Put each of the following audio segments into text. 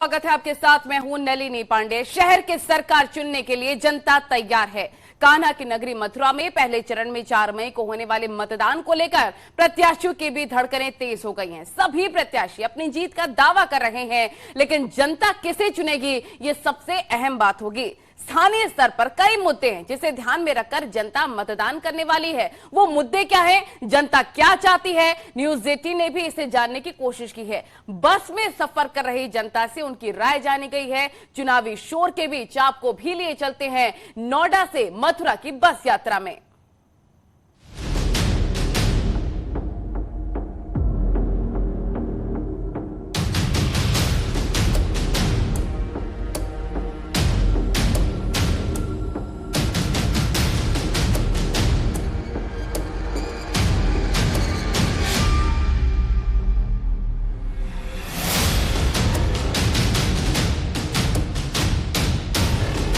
स्वागत है आपके साथ। मैं हूं नलिनी पांडे। शहर के सरकार चुनने के लिए जनता तैयार है। कान्हा की नगरी मथुरा में पहले चरण में 4 मई को होने वाले मतदान को लेकर प्रत्याशियों की भी धड़कनें तेज हो गई हैं। सभी प्रत्याशी अपनी जीत का दावा कर रहे हैं, लेकिन जनता किसे चुनेगी ये सबसे अहम बात होगी। स्थानीय स्तर पर कई मुद्दे हैं जिसे ध्यान में रखकर जनता मतदान करने वाली है। वो मुद्दे क्या है, जनता क्या चाहती है, न्यूज 18 ने भी इसे जानने की कोशिश की है। बस में सफर कर रही जनता से उनकी राय जानी गई है। चुनावी शोर के बीच आपको भी लिए चलते हैं नोएडा से मथुरा की बस यात्रा में।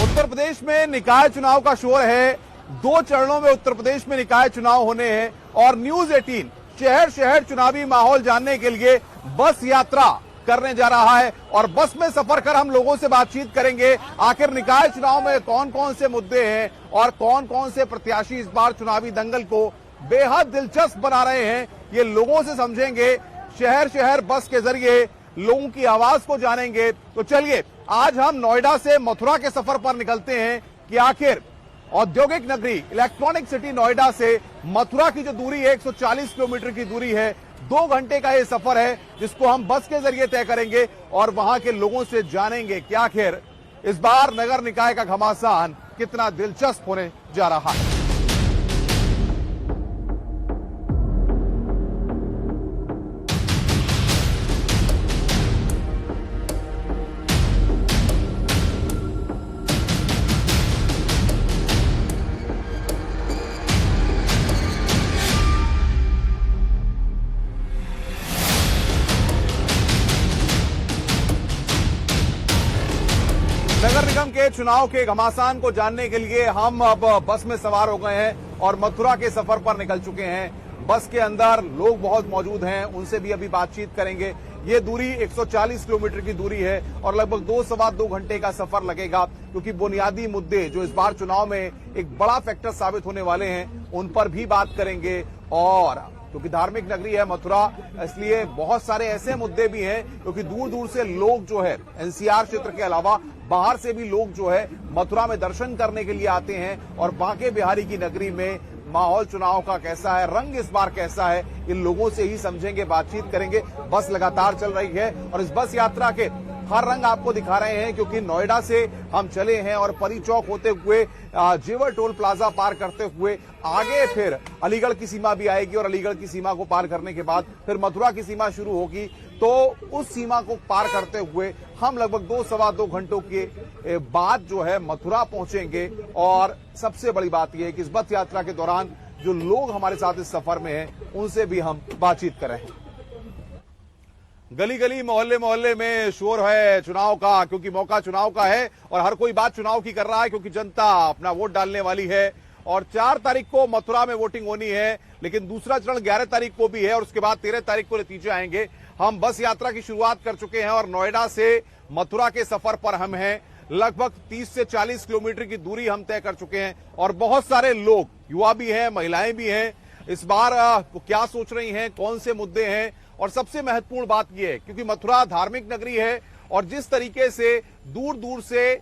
उत्तर प्रदेश में निकाय चुनाव का शोर है। 2 चरणों में उत्तर प्रदेश में निकाय चुनाव होने हैं और न्यूज 18 शहर शहर चुनावी माहौल जानने के लिए बस यात्रा करने जा रहा है और बस में सफर कर हम लोगों से बातचीत करेंगे। आखिर निकाय चुनाव में कौन कौन से मुद्दे हैं और कौन कौन से प्रत्याशी इस बार चुनावी दंगल को बेहद दिलचस्प बना रहे हैं, ये लोगों से समझेंगे। शहर शहर बस के जरिए लोगों की आवाज को जानेंगे। तो चलिए आज हम नोएडा से मथुरा के सफर पर निकलते हैं कि आखिर औद्योगिक नगरी इलेक्ट्रॉनिक सिटी नोएडा से मथुरा की जो दूरी है 140 किलोमीटर की दूरी है। 2 घंटे का ये सफर है जिसको हम बस के जरिए तय करेंगे और वहां के लोगों से जानेंगे कि आखिर इस बार नगर निकाय का घमासान कितना दिलचस्प होने जा रहा है। नगर निगम के चुनाव के घमासान को जानने के लिए हम अब बस में सवार हो गए हैं और मथुरा के सफर पर निकल चुके हैं। बस के अंदर लोग बहुत मौजूद हैं, उनसे भी अभी बातचीत करेंगे। ये दूरी 140 किलोमीटर की दूरी है और लगभग 2-2.25 घंटे का सफर लगेगा, क्योंकि बुनियादी मुद्दे जो इस बार चुनाव में एक बड़ा फैक्टर साबित होने वाले हैं उन पर भी बात करेंगे। और क्योंकि धार्मिक नगरी है मथुरा, इसलिए बहुत सारे ऐसे मुद्दे भी हैं, क्योंकि दूर दूर से लोग जो है एनसीआर क्षेत्र के अलावा बाहर से भी लोग जो है मथुरा में दर्शन करने के लिए आते हैं। और बांके बिहारी की नगरी में माहौल चुनाव का कैसा है, रंग इस बार कैसा है, इन लोगों से ही समझेंगे, बातचीत करेंगे। बस लगातार चल रही है और इस बस यात्रा के हर रंग आपको दिखा रहे हैं, क्योंकि नोएडा से हम चले हैं और परी चौक होते हुए जेवर टोल प्लाजा पार करते हुए आगे फिर अलीगढ़ की सीमा भी आएगी और अलीगढ़ की सीमा को पार करने के बाद फिर मथुरा की सीमा शुरू होगी। तो उस सीमा को पार करते हुए हम लगभग 2-2.25 घंटों के बाद जो है मथुरा पहुंचेंगे। और सबसे बड़ी बात यह है कि इस बस यात्रा के दौरान जो लोग हमारे साथ इस सफर में हैं उनसे भी हम बातचीत कर रहे हैं। गली गली मोहल्ले मोहल्ले में शोर है चुनाव का, क्योंकि मौका चुनाव का है और हर कोई बात चुनाव की कर रहा है, क्योंकि जनता अपना वोट डालने वाली है। और 4 तारीख को मथुरा में वोटिंग होनी है, लेकिन दूसरा चरण 11 तारीख को भी है और उसके बाद 13 तारीख को नतीजे आएंगे। हम बस यात्रा की शुरुआत कर चुके हैं और नोएडा से मथुरा के सफर पर हम हैं। लगभग 30 से 40 किलोमीटर की दूरी हम तय कर चुके हैं और बहुत सारे लोग, युवा भी हैं, महिलाएं भी हैं, इस बार क्या सोच रही हैं, कौन से मुद्दे हैं। और सबसे महत्वपूर्ण बात यह है, क्योंकि मथुरा धार्मिक नगरी है और जिस तरीके से दूर दूर से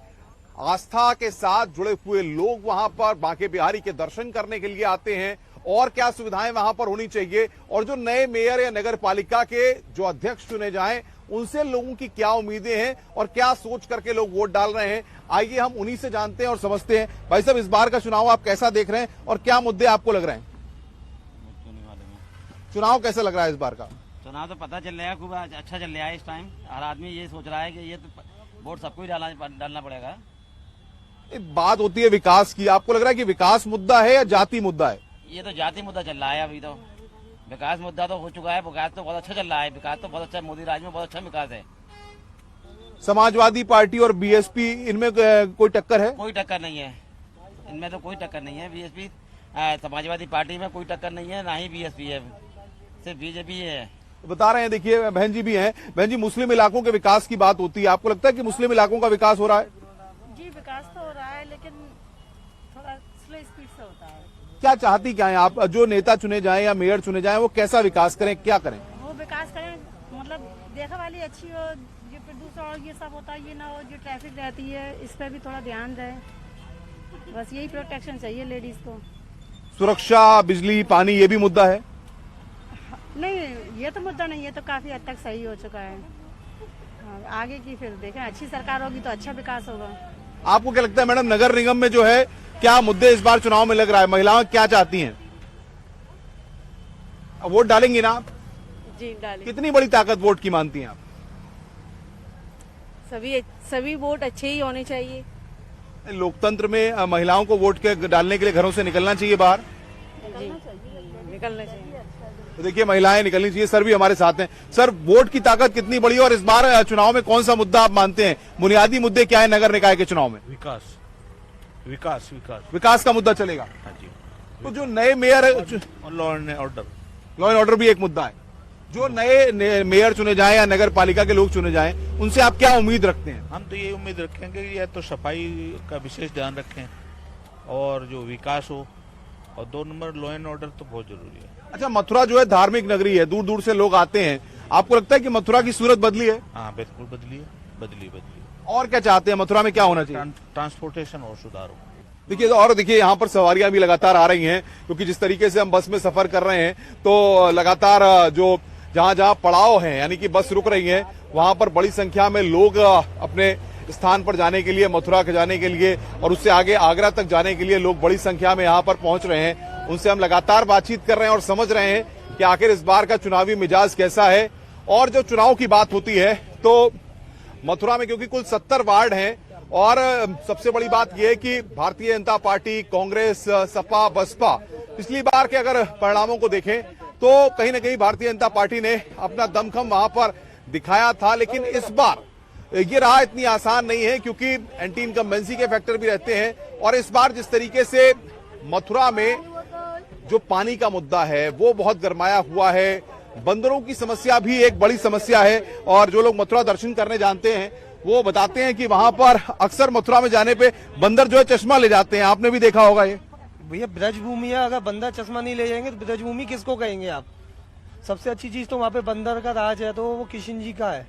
आस्था के साथ जुड़े हुए लोग वहां पर बांके बिहारी के दर्शन करने के लिए आते हैं, और क्या सुविधाएं वहां पर होनी चाहिए, और जो नए मेयर या नगर पालिका के जो अध्यक्ष चुने जाएं उनसे लोगों की क्या उम्मीदें हैं और क्या सोच करके लोग वोट डाल रहे हैं, आइए हम उन्हीं से जानते हैं और समझते हैं। भाई साहब, इस बार का चुनाव आप कैसा देख रहे हैं और क्या मुद्दे आपको लग रहे हैं? चुनाव कैसा लग रहा है इस बार का? चुनाव तो पता चल रहा है, खूब अच्छा चल रहा है इस टाइम। हर आदमी ये सोच रहा है कि ये तो वोट सबको ही डालना पड़ेगा। एक बात होती है विकास की, आपको लग रहा है कि विकास मुद्दा है या जाति मुद्दा है? ये तो जाति मुद्दा चल रहा है अभी तो। विकास मुद्दा तो हो चुका है, विकास तो बहुत अच्छा चल रहा है, विकास तो बहुत अच्छा, मोदी राज में बहुत अच्छा विकास है। समाजवादी पार्टी और बीएसपी, इनमें कोई टक्कर है? कोई टक्कर नहीं है, इनमें तो कोई टक्कर नहीं है। बीएसपी समाजवादी पार्टी में कोई टक्कर नहीं है, ना ही बीएसपी है, सिर्फ बीजेपी है। बता रहे हैं। देखिए बहन जी भी हैं। बहन जी, मुस्लिम इलाकों के विकास की बात होती है, आपको लगता है कि मुस्लिम इलाकों का विकास हो रहा है? जी विकास तो हो रहा है, लेकिन थोड़ा स्लो स्पीड से होता है। क्या चाहती क्या है आप? जो नेता चुने जाएं या मेयर चुने जाएं, वो कैसा विकास करें, क्या करें? वो विकास करें, मतलब देखा वाली अच्छी हो, जो प्रदूषण और ये सब होता है ये ना हो, जो ट्रैफिक रहती है इस पर भी थोड़ा ध्यान रहे। बस यही प्रोटेक्शन चाहिए लेडीज को। सुरक्षा, बिजली, पानी, ये भी मुद्दा है? नहीं, ये तो मुद्दा नहीं, ये तो काफी हद तक सही हो चुका है। हाँ, आगे की फिर देखें, अच्छी सरकार होगी तो अच्छा विकास होगा। आपको क्या लगता है मैडम, नगर निगम में जो है क्या मुद्दे इस बार चुनाव में लग रहा है? महिलाएं क्या चाहती हैं? वोट डालेंगी ना आप? जी डालें। कितनी बड़ी ताकत वोट की मानती हैं आप? सभी वोट अच्छे ही होने चाहिए। लोकतंत्र में महिलाओं को वोट के डालने के लिए घरों से निकलना चाहिए बाहर? निकलना चाहिए। तो देखिए महिलाएं निकलनी चाहिए। सर भी हमारे साथ हैं। सर, वोट की ताकत कितनी बड़ी है और इस बार चुनाव में कौन सा मुद्दा आप मानते हैं? बुनियादी मुद्दे क्या है नगर निकाय के चुनाव में? विकास विकास विकास विकास का मुद्दा चलेगा। हाँ जी। तो जो नए मेयर, और law and order, law and order भी एक मुद्दा है। जो नए मेयर चुने जाएं या नगर पालिका के लोग चुने जाएं, उनसे आप क्या उम्मीद रखते हैं? हम तो ये उम्मीद रखेंगे कि या तो सफाई का विशेष ध्यान रखें और जो विकास हो, और 2 नंबर लॉ एंड ऑर्डर तो बहुत जरूरी है। अच्छा, मथुरा जो है धार्मिक नगरी है, दूर दूर से लोग आते हैं। आपको लगता है कि मथुरा की सूरत बदली है? हाँ बिल्कुल बदली है, बदली। और क्या चाहते हैं, मथुरा में क्या होना चाहिए? ट्रांसपोर्टेशन और सुधार हो। देखिए यहाँ पर सवारियां भी लगातार आ रही हैं, क्योंकि जिस तरीके से हम बस में सफर कर रहे हैं तो लगातार जो जहां जहां पड़ाव हैं, यानी कि बस रुक रही है, वहां पर बड़ी संख्या में लोग अपने स्थान पर जाने के लिए, मथुरा के जाने के लिए और उससे आगे आगरा तक जाने के लिए लोग बड़ी संख्या में यहाँ पर पहुंच रहे हैं। उनसे हम लगातार बातचीत कर रहे हैं और समझ रहे हैं कि आखिर इस बार का चुनावी मिजाज कैसा है। और जो चुनाव की बात होती है तो मथुरा में क्योंकि कुल 70 वार्ड हैं और सबसे बड़ी बात यह है कि भारतीय जनता पार्टी, कांग्रेस, सपा, बसपा, पिछली बार के अगर परिणामों को देखें तो कहीं ना कहीं भारतीय जनता पार्टी ने अपना दमखम वहां पर दिखाया था। लेकिन इस बार ये राह इतनी आसान नहीं है, क्योंकि एंटी इनकम्बेंसी के फैक्टर भी रहते हैं। और इस बार जिस तरीके से मथुरा में जो पानी का मुद्दा है वो बहुत गरमाया हुआ है, बंदरों की समस्या भी एक बड़ी समस्या है। और जो लोग मथुरा दर्शन करने जानते हैं वो बताते हैं कि वहां पर अक्सर मथुरा में जाने पे बंदर जो है चश्मा ले जाते हैं। आपने भी देखा होगा ये। भैया ब्रज भूमि है, अगर बंदर चश्मा नहीं ले जाएंगे तो ब्रज भूमि किसको कहेंगे आप? सबसे अच्छी चीज तो वहाँ पे बंदर का राज है, तो वो किशन जी का है।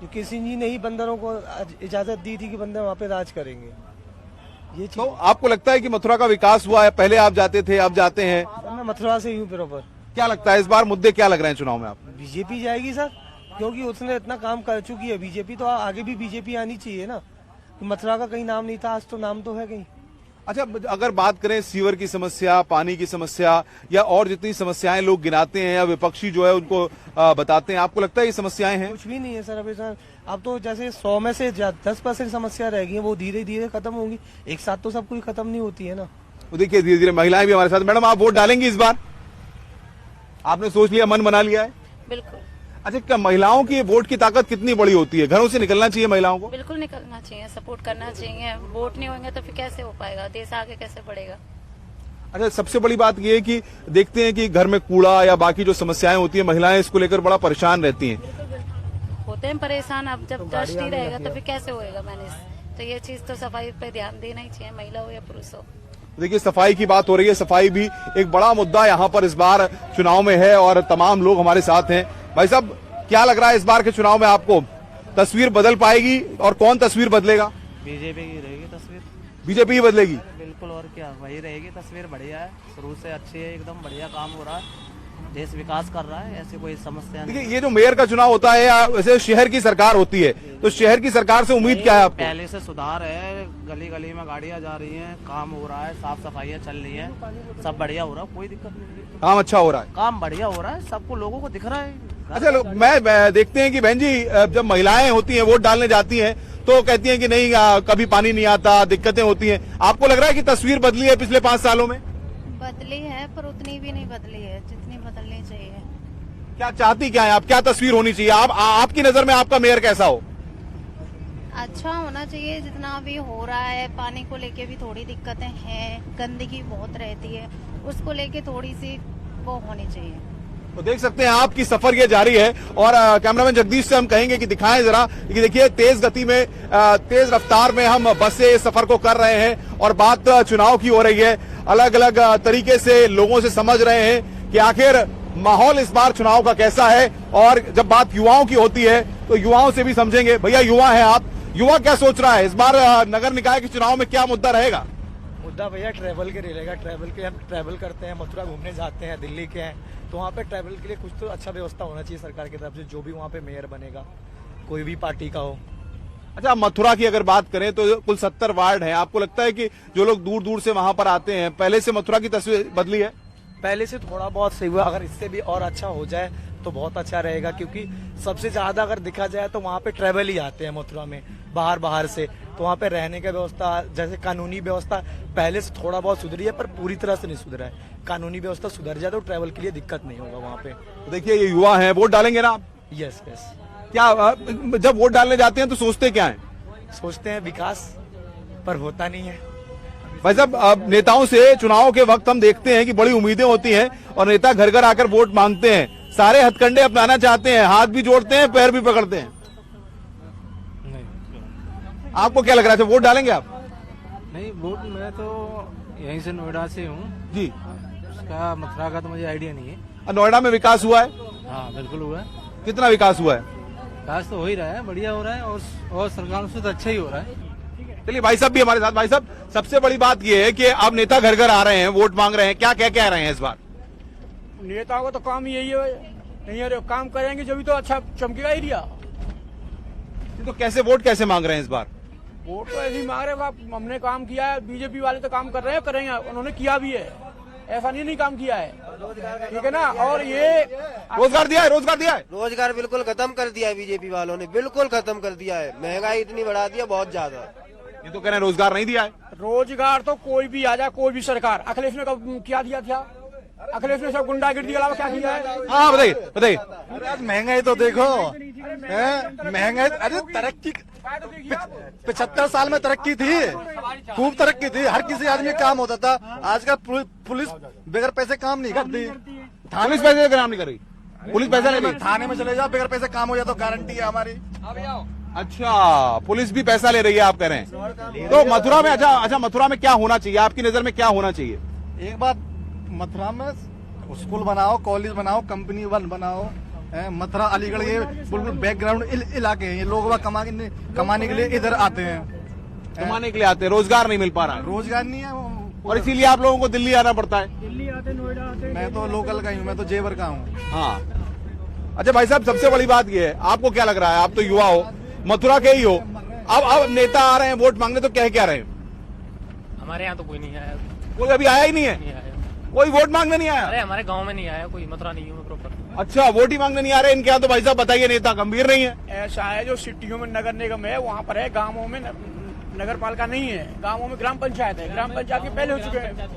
जो किशन जी ने ही बंदरों को इजाजत दी थी कि बंदर वहाँ पे राज करेंगे। ये चीज तो आपको लगता है कि मथुरा का विकास हुआ है? पहले आप जाते थे, अब जाते हैं। सर, मैं मथुरा से ही हूँ प्रॉपर। क्या लगता है इस बार मुद्दे क्या लग रहे हैं चुनाव में आप? बीजेपी जाएगी सर, क्योंकि उसने इतना काम कर चुकी है बीजेपी, तो आगे भी बीजेपी आनी चाहिए ना। मथुरा का कहीं नाम नहीं था, आज तो नाम तो है कहीं। अच्छा, अगर बात करें सीवर की समस्या, पानी की समस्या या और जितनी समस्याएं लोग गिनाते हैं या विपक्षी जो है उनको बताते हैं, आपको लगता है ये समस्याएं हैं? कुछ भी नहीं है सर अभी सर। अब तो जैसे 100 में से 10% समस्या रह गई है, वो धीरे धीरे खत्म होंगी। एक साथ तो सब कुछ खत्म नहीं होती है ना। तो देखिए धीरे धीरे महिलाएं भी हमारे साथ। मैडम, आप वोट डालेंगी इस बार? आपने सोच लिया, मन बना लिया है? बिल्कुल। अच्छा, क्या महिलाओं की वोट की ताकत कितनी बड़ी होती है? घरों से निकलना चाहिए महिलाओं को? बिल्कुल निकलना चाहिए, सपोर्ट करना चाहिए। वोट नहीं होंगे तो फिर कैसे हो पाएगा, देश आगे कैसे बढ़ेगा? अच्छा, सबसे बड़ी बात यह है कि देखते हैं कि घर में कूड़ा या बाकी जो समस्याएं होती है, महिलाएं इसको लेकर बड़ा परेशान रहती हैं। होते हैं परेशान। अब जब डस्ट ही रहेगा तो फिर कैसे होएगा मैनेज? तो ये चीज तो सफाई पे ध्यान देना ही चाहिए, महिला हो या पुरुष हो। देखिए सफाई की बात हो रही है, सफाई भी एक बड़ा मुद्दा यहाँ पर इस बार चुनाव में है और तमाम लोग हमारे साथ हैं। भाई साहब, क्या लग रहा है इस बार के चुनाव में आपको तस्वीर बदल पाएगी और कौन तस्वीर बदलेगा? बीजेपी की रहेगी तस्वीर। बीजेपी ही बदलेगी? बिल्कुल, और क्या, वही रहेगी तस्वीर। बढ़िया है, शुरू से अच्छी है, एकदम बढ़िया काम हो रहा है, देश विकास कर रहा है, ऐसी कोई समस्या नहीं। देखिए, ये जो मेयर का चुनाव होता है या वैसे शहर की सरकार होती है, तो शहर की सरकार से उम्मीद क्या है आपको? पहले से सुधार है, गली गली में गाड़ियां जा रही हैं, काम हो रहा है, साफ सफाइयां चल रही हैं, सब बढ़िया हो रहा है, कोई दिक्कत नहीं। काम अच्छा हो रहा है, काम बढ़िया हो रहा है, सबको लोगों को दिख रहा है। अच्छा, मैं देखते हैं कि बहन जी जब महिलाएं होती हैं वोट डालने जाती हैं तो कहती हैं कि नहीं कभी पानी नहीं आता, दिक्कतें होती हैं। आपको लग रहा है कि तस्वीर बदली है पिछले 5 सालों में? बदली है, पर उतनी भी नहीं बदली है जितनी बदलनी चाहिए। क्या चाहती क्या है आप? क्या तस्वीर होनी चाहिए? आपकी नजर में आपका मेयर कैसा हो? अच्छा होना चाहिए जितना अभी हो रहा है। पानी को लेके भी थोड़ी दिक्कतें हैं, गंदगी बहुत रहती है, उसको लेके थोड़ी सी वो होनी चाहिए। तो देख सकते हैं आपकी सफर ये जारी है और कैमरामैन जगदीश से हम कहेंगे कि दिखाएं जरा कि देखिए तेज गति में तेज रफ्तार में हम बस से इस सफर को कर रहे हैं और बात चुनाव की हो रही है। अलग अलग तरीके से लोगों से समझ रहे हैं कि आखिर माहौल इस बार चुनाव का कैसा है और जब बात युवाओं की होती है तो युवाओं से भी समझेंगे। भैया युवा हैं आप, युवा क्या सोच रहा है इस बार नगर निकाय के चुनाव में क्या मुद्दा रहेगा? मुद्दा भैया ट्रैवल के रहेगा। ट्रैवल के हम ट्रैवल करते हैं, मथुरा घूमने जाते हैं, दिल्ली के हैं, तो वहाँ पे ट्रैवल के लिए कुछ तो अच्छा व्यवस्था होना चाहिए सरकार की तरफ से, जो भी वहाँ पे मेयर बनेगा कोई भी पार्टी का हो। अच्छा, मथुरा की अगर बात करें तो कुल 70 वार्ड हैं। आपको लगता है कि जो लोग दूर दूर से वहां पर आते हैं, पहले से मथुरा की तस्वीर बदली है? पहले से थोड़ा बहुत सही हुआ, अगर इससे भी और अच्छा हो जाए तो बहुत अच्छा रहेगा, क्योंकि सबसे ज्यादा अगर देखा जाए तो वहाँ पे ट्रैवल ही आते हैं मथुरा में बाहर से, तो वहाँ पे रहने का व्यवस्था, जैसे कानूनी व्यवस्था पहले से थोड़ा बहुत सुधरी है पर पूरी तरह से नहीं सुधरा है। कानूनी व्यवस्था सुधर जाए तो ट्रैवल के लिए दिक्कत नहीं होगा वहाँ पे। तो देखिए ये युवा हैं, वोट डालेंगे ना आप? Yes yes. क्या जब वोट डालने जाते हैं तो सोचते क्या है? सोचते हैं विकास, पर होता नहीं है। भाई साहब, अब नेताओं से चुनाव के वक्त हम देखते हैं कि बड़ी उम्मीदें होती हैं और नेता घर घर आकर वोट मांगते हैं, सारे हथकंडे अपनाना चाहते हैं, हाथ भी जोड़ते हैं, पैर भी पकड़ते हैं। आपको क्या लग रहा है, वोट डालेंगे आप? नहीं, वोट मैं तो यहीं से नोएडा से हूँ जी। उसका मथुरा का तो मुझे आइडिया नहीं है। नोएडा में विकास हुआ है? हाँ बिल्कुल हुआ है। कितना विकास हुआ है? विकास तो हो ही रहा है, बढ़िया हो रहा है और सरकार से तो अच्छा ही हो रहा है। चलिए भाई साहब भी हमारे साथ। भाई साहब, सबसे बड़ी बात यह है कि अब नेता घर घर आ रहे हैं, वोट मांग रहे हैं, क्या क्या कह रहे हैं इस बार? नेताओं का तो काम यही है, नहीं है काम करेंगे जब भी तो अच्छा चमकेगा एरिया। तो कैसे वोट कैसे मांग रहे हैं इस बार? वोट तो ऐसे ही मांग रहे हैं, हमने काम किया है, बीजेपी वाले तो काम कर रहे हैं, करेंगे, उन्होंने किया भी है, ऐसा नहीं काम किया है, ठीक है ना। और ये रोजगार दिया है, रोजगार दिया है, रोजगार बिल्कुल खत्म कर दिया है बीजेपी वालों ने, बिल्कुल खत्म कर दिया है, महंगाई इतनी बढ़ा दिया बहुत ज्यादा। ये तो कह रहे हैं रोजगार नहीं दिया है। रोजगार तो कोई भी आ जाए, कोई भी सरकार, अखिलेश ने क्या दिया था? अखिलेश ने सब गुंडागिर्दी के अलावा क्या किया है? हाँ बताइए बताइए। महंगाई तो देखो, महंगाई, अरे तरक्की 75 साल में तरक्की थी, खूब तरक्की थी, हर किसी आदमी काम होता था। आजकल पुलिस बगैर पैसे काम नहीं करती, पुलिस पैसे का काम नहीं कर रही, पुलिस पैसा नहीं लेती। थाने में चले जाओ, बगैर पैसे काम हो जाए तो गारंटी है हमारी। अच्छा, पुलिस भी पैसा ले रही है आप कह रहे हैं? तो मथुरा में अच्छा मथुरा में क्या होना चाहिए आपकी नजर में, क्या होना चाहिए? एक बात, मथुरा में स्कूल बनाओ, कॉलेज बनाओ, कंपनी बनाओ। मथुरा अलीगढ़ ये बिल्कुल बैकग्राउंड इलाके हैं, ये लोग वहाँ कमाने के लिए इधर आते हैं, कमाने के लिए आते हैं, रोजगार नहीं मिल पा रहा है। रोजगार नहीं है और इसीलिए आप लोगों को दिल्ली आना पड़ता है। दिल्ली आते, नोएडा आते। मैं तो लोकल का ही हूँ, मैं तो जेवर का हूँ। हाँ, अच्छा भाई साहब, सबसे बड़ी बात ये है, आपको क्या लग रहा है, आप तो युवा हो, मथुरा के ही हो, अब नेता आ रहे हैं वोट मांगने, तो कह क्या रहे हैं? हमारे यहाँ तो कोई नहीं आया, कोई अभी आया ही नहीं है, कोई वोट मांगने नहीं आया। अरे हमारे गांव में नहीं आया कोई, मथुरा नहीं हूँ प्रॉपर। अच्छा, वोट ही मांगने नहीं आ रहे इनके यहाँ, तो भाई साहब बताइए, नेता गंभीर नहीं है? ऐसा है, जो सिटियों में नगर निगम है वहाँ पर है, गाँवों में नगर पालिका नहीं है, गाँवों में ग्राम पंचायत है, ग्राम पंचायत के पहले हो चुके हैं।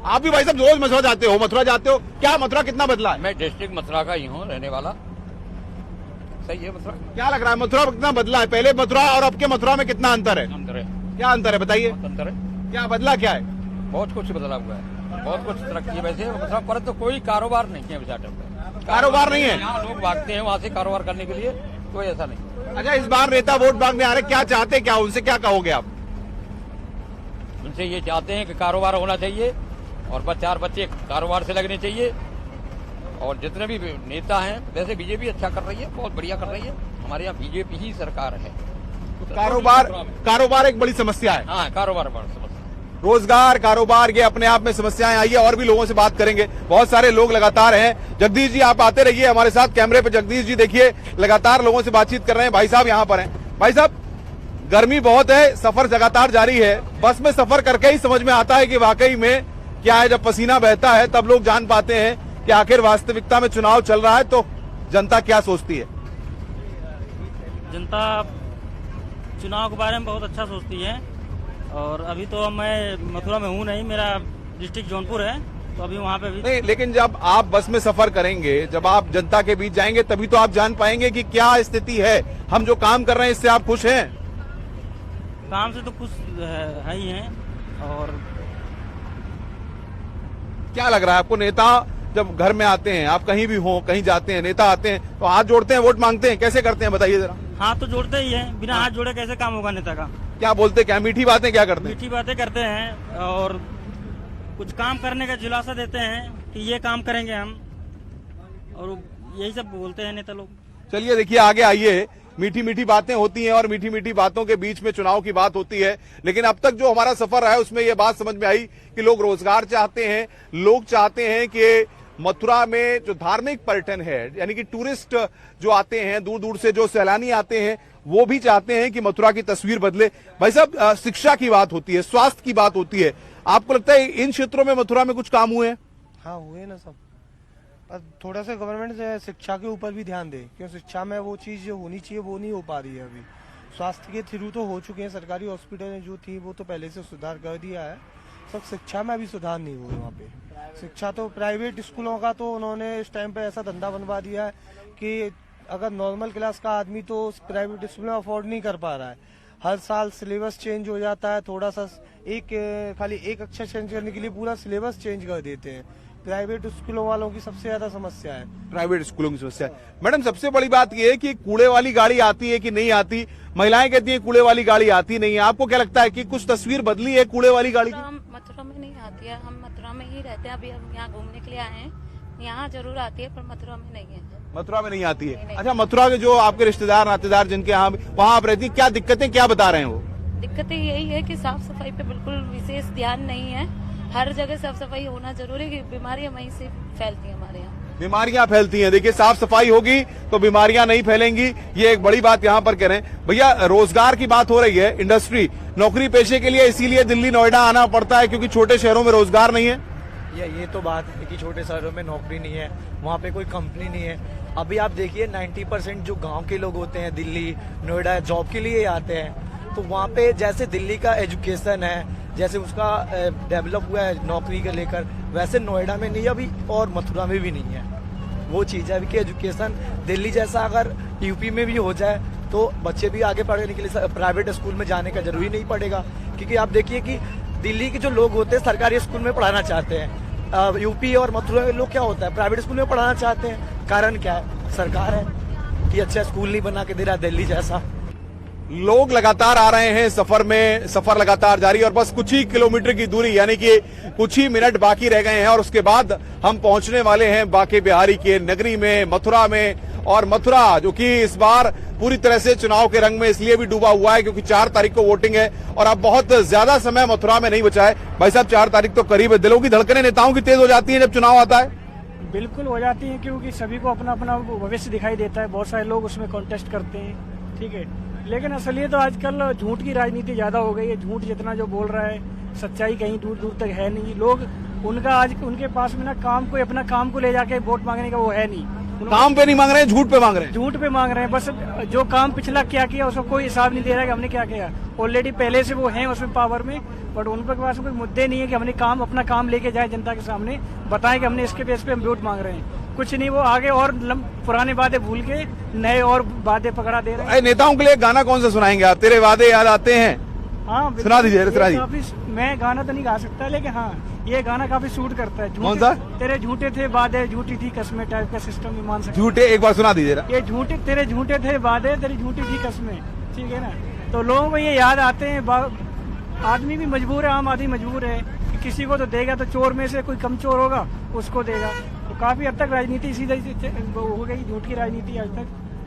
आप भी भाई साहब रोज मथुरा जाते हो, मथुरा जाते हो, क्या मथुरा कितना बदला है? मैं डिस्ट्रिक्ट मथुरा का ही हूँ रहने वाला। सही है मथुरा। क्या लग रहा है मथुरा कितना बदला है, पहले मथुरा और अब के मथुरा में कितना अंतर है? अंतर है, क्या अंतर है बताइए, अंतर है, क्या बदला क्या है? बहुत कुछ बदला हुआ है, बहुत कुछ तरक्की है वैसे मथुरा पर, तो कोई कारोबार नहीं है विशाखा में, कारोबार नहीं है। यहाँ लोग भागते हैं वहाँ से कारोबार करने के लिए, कोई ऐसा नहीं। अच्छा, इस बार नेता वोट मांगने आ रहे, क्या चाहते, क्या उनसे क्या कहोगे आप? उनसे ये चाहते हैं कि कारोबार होना चाहिए और चार बच्चे कारोबार से लगने चाहिए, और जितने भी नेता हैं, वैसे बीजेपी अच्छा कर रही है, बहुत बढ़िया कर रही है, हमारे यहाँ बीजेपी ही सरकार है। कारोबार एक बड़ी समस्या है। हाँ, कारोबार बड़ी समस्या, रोजगार, कारोबार, ये अपने आप में समस्याएं आई है। और भी लोगों से बात करेंगे, बहुत सारे लोग लगातार हैं। जगदीश जी आप आते रहिए हमारे साथ कैमरे पे। जगदीश जी देखिए लगातार लोगों से बातचीत कर रहे हैं। भाई साहब यहाँ पर हैं। भाई साहब, गर्मी बहुत है, सफर लगातार जारी है, बस में सफर करके ही समझ में आता है कि वाकई में क्या है। जब पसीना बहता है तब लोग जान पाते हैं कि आखिर वास्तविकता में चुनाव चल रहा है तो जनता क्या सोचती है। जनता चुनाव के बारे में बहुत अच्छा सोचती है, और अभी तो मैं मथुरा में हूँ नहीं, मेरा डिस्ट्रिक्ट जौनपुर है, तो अभी वहाँ पे भी नहीं। लेकिन जब आप बस में सफर करेंगे, जब आप जनता के बीच जाएंगे, तभी तो आप जान पाएंगे कि क्या स्थिति है। हम जो काम कर रहे हैं इससे आप खुश हैं? काम से तो खुश है ही हैं। और क्या लग रहा है आपको, नेता जब घर में आते हैं, आप कहीं भी हो, कहीं जाते हैं, नेता आते हैं तो हाथ जोड़ते हैं, वोट मांगते हैं, कैसे करते हैं बताइए जरा। हाथ तो जोड़ते ही है, बिना हाथ जोड़े कैसे काम होगा नेता का। क्या बोलते, क्या मीठी बातें क्या करते हैं? मीठी बातें करते हैं और कुछ काम करने का दिलासा देते हैं कि ये काम करेंगे हम, और यही सब बोलते हैं नेता लोग। चलिए देखिए आगे आइए, मीठी मीठी बातें होती हैं और मीठी मीठी बातों के बीच में चुनाव की बात होती है, लेकिन अब तक जो हमारा सफर रहा है उसमें यह बात समझ में आई कि लोग रोजगार चाहते हैं, लोग चाहते हैं कि मथुरा में जो धार्मिक पर्यटन है, यानी कि टूरिस्ट जो आते हैं, दूर दूर से जो सैलानी आते हैं, वो भी चाहते हैं कि मथुरा की तस्वीर बदले। भाई साहब, शिक्षा की बात होती है, स्वास्थ्य की बात होती है, आपको लगता है इन क्षेत्रों में मथुरा में कुछ काम हुए हैं? हाँ हुए ना सब, पर थोड़ा सा गवर्नमेंट शिक्षा के ऊपर भी ध्यान दे, क्योंकि शिक्षा में वो चीज जो होनी चाहिए वो नहीं हो पा रही है अभी। स्वास्थ्य के थ्रू तो हो चुके हैं, सरकारी हॉस्पिटल जो थी वो तो पहले से सुधार कर दिया है, सब शिक्षा में अभी सुधार नहीं हुआ वहाँ पे। शिक्षा तो प्राइवेट स्कूलों का तो उन्होंने इस टाइम पे ऐसा धंधा बनवा दिया है कि अगर नॉर्मल क्लास का आदमी तो प्राइवेट स्कूल में अफोर्ड नहीं कर पा रहा है। हर साल सिलेबस चेंज हो जाता है, थोड़ा सा खाली एक अक्षर चेंज करने के लिए पूरा सिलेबस चेंज कर देते हैं। प्राइवेट स्कूलों वालों की सबसे ज्यादा समस्या है, प्राइवेट स्कूलों की समस्या है। मैडम, सबसे बड़ी बात यह है कि कूड़े वाली गाड़ी आती है कि नहीं आती? महिलाएं कहती हैं कूड़े वाली गाड़ी आती नहीं है, आपको क्या लगता है कि कुछ तस्वीर बदली है कूड़े वाली गाड़ी की? हम मथुरा में नहीं आती है, हम मथुरा में ही रहते हैं, अभी हम यहाँ घूमने के लिए आए हैं, यहाँ जरूर आती है पर मथुरा में नहीं है। मथुरा में नहीं आती है? अच्छा, मथुरा के जो आपके रिश्तेदार नातेदार जिनके यहाँ वहाँ आप रहती, क्या दिक्कतें क्या बता रहे हैं वो? दिक्कतें यही है कि साफ सफाई पे बिल्कुल विशेष ध्यान नहीं है, हर जगह साफ सफाई होना जरूरी है, बीमारियां वहीं से फैलती हैं हमारे यहाँ। बीमारियां फैलती हैं, देखिए साफ सफाई होगी तो बीमारियां नहीं फैलेंगी, ये एक बड़ी बात यहाँ पर कह रहे हैं। भैया, रोजगार की बात हो रही है, इंडस्ट्री, नौकरी पेशे के लिए इसीलिए दिल्ली नोएडा आना पड़ता है क्योंकि छोटे शहरों में रोजगार नहीं है? ये तो बात है कि छोटे शहरों में नौकरी नहीं है, वहाँ पे कोई कंपनी नहीं है। अभी आप देखिए 90% जो गांव के लोग होते हैं दिल्ली नोएडा जॉब के लिए आते हैं, तो वहाँ पे जैसे दिल्ली का एजुकेशन है, जैसे उसका डेवलप हुआ है नौकरी के लेकर, वैसे नोएडा में नहीं अभी और मथुरा में भी नहीं है। वो चीज़ है कि एजुकेशन दिल्ली जैसा अगर यूपी में भी हो जाए तो बच्चे भी आगे पढ़ने के लिए प्राइवेट स्कूल में जाने का जरूरी नहीं पड़ेगा, क्योंकि आप देखिए कि दिल्ली के जो लोग होते हैं सरकारी स्कूल में पढ़ाना चाहते हैं, यूपी और मथुरा के लोग क्या होता है प्राइवेट स्कूल में पढ़ाना चाहते हैं। कारण क्या है? सरकार है कि अच्छा स्कूल नहीं बना के दे रहा दिल्ली जैसा। लोग लगातार आ रहे हैं, सफर में सफर लगातार जारी, और बस कुछ ही किलोमीटर की दूरी यानी कि कुछ ही मिनट बाकी रह गए हैं और उसके बाद हम पहुंचने वाले हैं बांके बिहारी के नगरी में, मथुरा में। और मथुरा जो कि इस बार पूरी तरह से चुनाव के रंग में इसलिए भी डूबा हुआ है क्योंकि 4 तारीख को वोटिंग है और अब बहुत ज्यादा समय मथुरा में नहीं बचा है। भाई साहब, 4 तारीख तो करीब है, दिलों की धड़कनें नेताओं की तेज हो जाती है जब चुनाव आता है? बिल्कुल हो जाती है, क्योंकि सभी को अपना अपना भविष्य दिखाई देता है, बहुत सारे लोग उसमें कॉन्टेस्ट करते हैं, ठीक है। लेकिन असलियत तो आजकल झूठ की राजनीति ज्यादा हो गई है, झूठ जितना जो बोल रहा है सच्चाई कहीं दूर दूर तक है नहीं। लोग उनका आज उनके पास में ना काम को अपना काम को ले जाके वोट मांगने का वो है नहीं, काम पे नहीं मांग रहे हैं, झूठ पे मांग रहे हैं। झूठ पे मांग रहे हैं, बस जो काम पिछला क्या किया उसका कोई हिसाब नहीं दे रहा है कि हमने क्या किया। ऑलरेडी पहले से वो हैं उसमें पावर में, बट उनके पास कोई मुद्दे नहीं है कि हमने काम अपना काम लेके जाए जनता के सामने, बताएं कि हमने इसके बेस पे हम वोट मांग रहे हैं। कुछ नहीं, वो आगे और पुरानी बातें भूल के नए और वादे पकड़ा दे रहे हैं। नेताओं के लिए गाना कौन सा सुनाएंगे आप? तेरे वादे याद आते हैं? हाँ, सुना दीजिए। मैं गाना तो नहीं गा सकता, लेकिन हाँ ये गाना काफी सूट करता है। कौन सा? तेरे झूठे थे वादे झूठी थी कस्में टाइप का सिस्टम भी मान सकते। झूठे एक बार सुना दीजिए। ये झूठे तेरे झूठे थे वादे तेरी झूठी थी कस्में, ठीक है ना। तो लोगों को ये याद आते हैं, आदमी भी मजबूर है, आम आदमी मजबूर है कि किसी को तो देगा, तो चोर में से कोई कम चोर होगा उसको देगा। तो काफी हद तक राजनीति इसी हो गई, झूठ की राजनीति आज तक,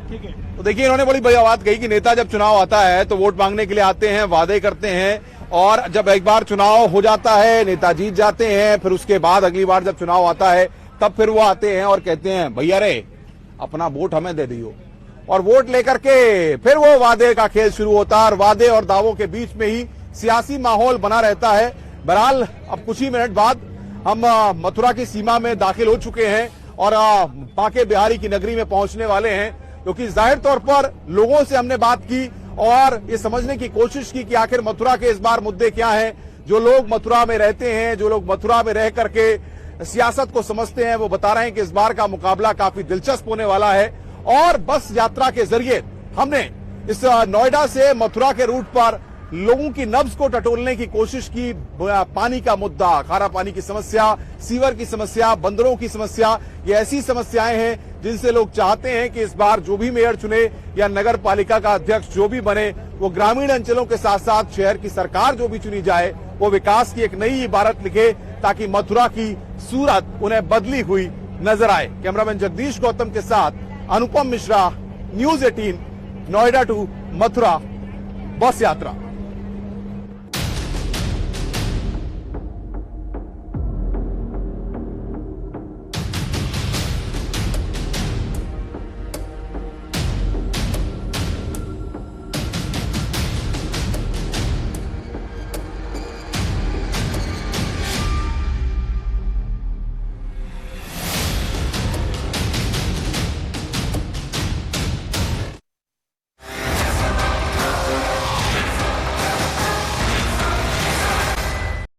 ठीक है। तो देखिए, इन्होंने बड़ी बढ़िया बात कही कि नेता जब चुनाव आता है तो वोट मांगने के लिए आते हैं, वादे करते हैं, और जब एक बार चुनाव हो जाता है, नेता जीत जाते हैं, फिर उसके बाद अगली बार जब चुनाव आता है तब फिर वो आते हैं और कहते हैं भैया रे अपना वोट हमें दे दियो, और वोट लेकर के फिर वो वादे का खेल शुरू होता है और वादे और दावों के बीच में ही सियासी माहौल बना रहता है। बहरहाल अब कुछ ही मिनट बाद हम मथुरा की सीमा में दाखिल हो चुके हैं और बांके बिहारी की नगरी में पहुंचने वाले हैं, क्योंकि जाहिर तौर पर लोगों से हमने बात की और ये समझने की कोशिश की कि आखिर मथुरा के इस बार मुद्दे क्या हैं। जो लोग मथुरा में रहते हैं, जो लोग मथुरा में रह करके सियासत को समझते हैं, वो बता रहे हैं कि इस बार का मुकाबला काफी दिलचस्प होने वाला है। और बस यात्रा के जरिए हमने इस नोएडा से मथुरा के रूट पर लोगों की नब्ज को टटोलने की कोशिश की। पानी का मुद्दा, खारा पानी की समस्या, सीवर की समस्या, बंदरों की समस्या, ये ऐसी समस्याएं हैं जिनसे लोग चाहते हैं कि इस बार जो भी मेयर चुने या नगर पालिका का अध्यक्ष जो भी बने, वो ग्रामीण अंचलों के साथ साथ शहर की सरकार जो भी चुनी जाए वो विकास की एक नई इबारत लिखे, ताकि मथुरा की सूरत उन्हें बदली हुई नजर आए। कैमरामैन जगदीश गौतम के साथ अनुपम मिश्रा, न्यूज़ 18, नोएडा टू मथुरा बस यात्रा।